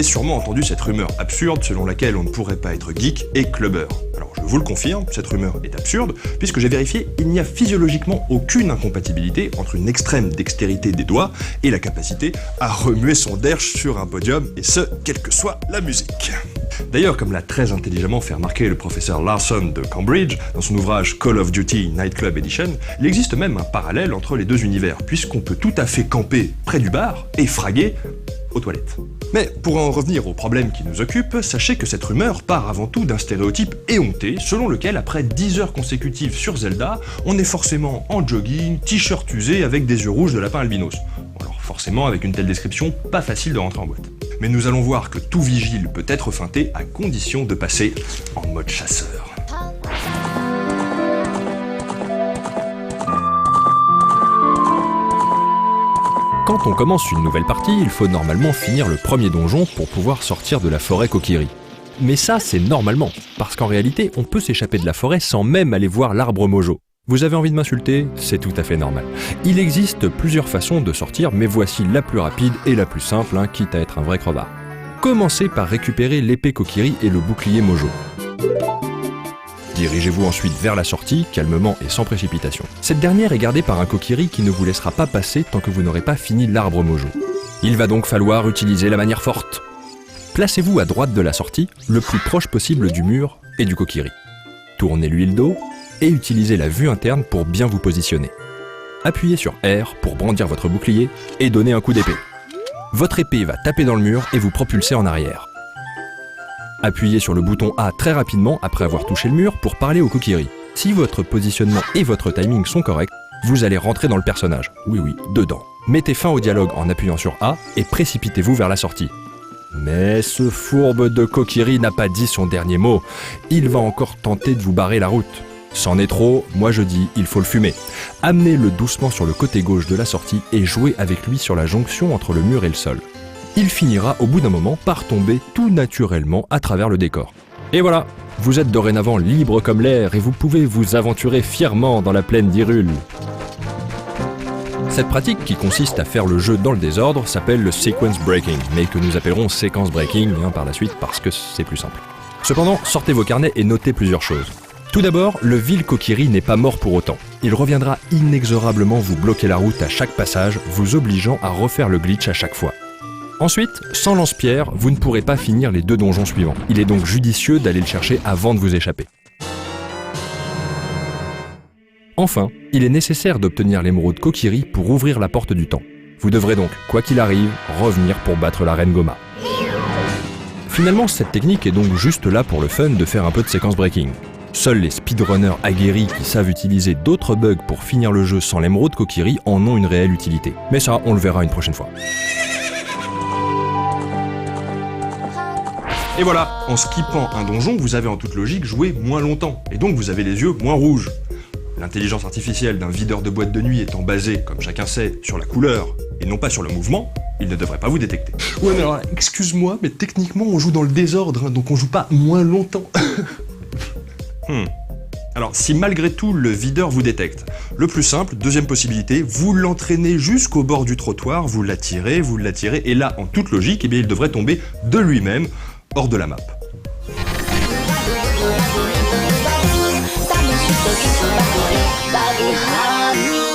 avez sûrement entendu cette rumeur absurde selon laquelle on ne pourrait pas être geek et clubber. Alors je vous le confirme, cette rumeur est absurde, puisque j'ai vérifié, il n'y a physiologiquement aucune incompatibilité entre une extrême dextérité des doigts et la capacité à remuer son derche sur un podium, et ce, quelle que soit la musique. D'ailleurs, comme l'a très intelligemment fait remarquer le professeur Larson de Cambridge dans son ouvrage Call of Duty Nightclub Edition, il existe même un parallèle entre les deux univers, puisqu'on peut tout à fait camper près du bar et fraguer aux toilettes. Mais pour en revenir au problème qui nous occupe, sachez que cette rumeur part avant tout d'un stéréotype éhonté, selon lequel après 10 heures consécutives sur Zelda, on est forcément en jogging, t-shirt usé avec des yeux rouges de lapin albinos. Alors forcément, avec une telle description, pas facile de rentrer en boîte. Mais nous allons voir que tout vigile peut être feinté à condition de passer en mode chasseur. Quand on commence une nouvelle partie, il faut normalement finir le premier donjon pour pouvoir sortir de la forêt Kokiri. Mais ça, c'est normalement, parce qu'en réalité, on peut s'échapper de la forêt sans même aller voir l'arbre Mojo. Vous avez envie de m'insulter? C'est tout à fait normal. Il existe plusieurs façons de sortir, mais voici la plus rapide et la plus simple, quitte à être un vrai crevard. Commencez par récupérer l'épée Kokiri et le bouclier Mojo. Dirigez-vous ensuite vers la sortie, calmement et sans précipitation. Cette dernière est gardée par un Kokiri qui ne vous laissera pas passer tant que vous n'aurez pas fini l'arbre Mojo. Il va donc falloir utiliser la manière forte. Placez-vous à droite de la sortie, le plus proche possible du mur et du Kokiri. Tournez-lui le dos et utilisez la vue interne pour bien vous positionner. Appuyez sur R pour brandir votre bouclier et donner un coup d'épée. Votre épée va taper dans le mur et vous propulser en arrière. Appuyez sur le bouton A très rapidement après avoir touché le mur pour parler au Kokiri. Si votre positionnement et votre timing sont corrects, vous allez rentrer dans le personnage. Oui, dedans. Mettez fin au dialogue en appuyant sur A et précipitez-vous vers la sortie. Mais ce fourbe de Kokiri n'a pas dit son dernier mot. Il va encore tenter de vous barrer la route. C'en est trop, moi je dis, il faut le fumer. Amenez-le doucement sur le côté gauche de la sortie et jouez avec lui sur la jonction entre le mur et le sol. Il finira au bout d'un moment par tomber tout naturellement à travers le décor. Et voilà, vous êtes dorénavant libre comme l'air et vous pouvez vous aventurer fièrement dans la plaine d'Hyrule. Cette pratique, qui consiste à faire le jeu dans le désordre, s'appelle le sequence breaking, mais que nous appellerons séquence breaking par la suite parce que c'est plus simple. Cependant, sortez vos carnets et notez plusieurs choses. Tout d'abord, le vil Kokiri n'est pas mort pour autant. Il reviendra inexorablement vous bloquer la route à chaque passage, vous obligeant à refaire le glitch à chaque fois. Ensuite, sans lance-pierre, vous ne pourrez pas finir les 2 donjons suivants. Il est donc judicieux d'aller le chercher avant de vous échapper. Enfin, il est nécessaire d'obtenir l'émeraude Kokiri pour ouvrir la porte du temps. Vous devrez donc, quoi qu'il arrive, revenir pour battre la reine Goma. Finalement, cette technique est donc juste là pour le fun de faire un peu de séquence breaking. Seuls les speedrunners aguerris qui savent utiliser d'autres bugs pour finir le jeu sans l'émeraude Kokiri en ont une réelle utilité. Mais ça, on le verra une prochaine fois. Et voilà, en skippant un donjon, vous avez en toute logique joué moins longtemps, et donc vous avez les yeux moins rouges. L'intelligence artificielle d'un videur de boîte de nuit étant basée, comme chacun sait, sur la couleur, et non pas sur le mouvement, il ne devrait pas vous détecter. Ouais mais alors, excuse-moi, mais techniquement on joue dans le désordre, donc on joue pas moins longtemps. Alors si malgré tout le videur vous détecte, le plus simple, deuxième possibilité, vous l'entraînez jusqu'au bord du trottoir, vous l'attirez, et là, en toute logique, il devrait tomber de lui-même hors de la map. Body hot.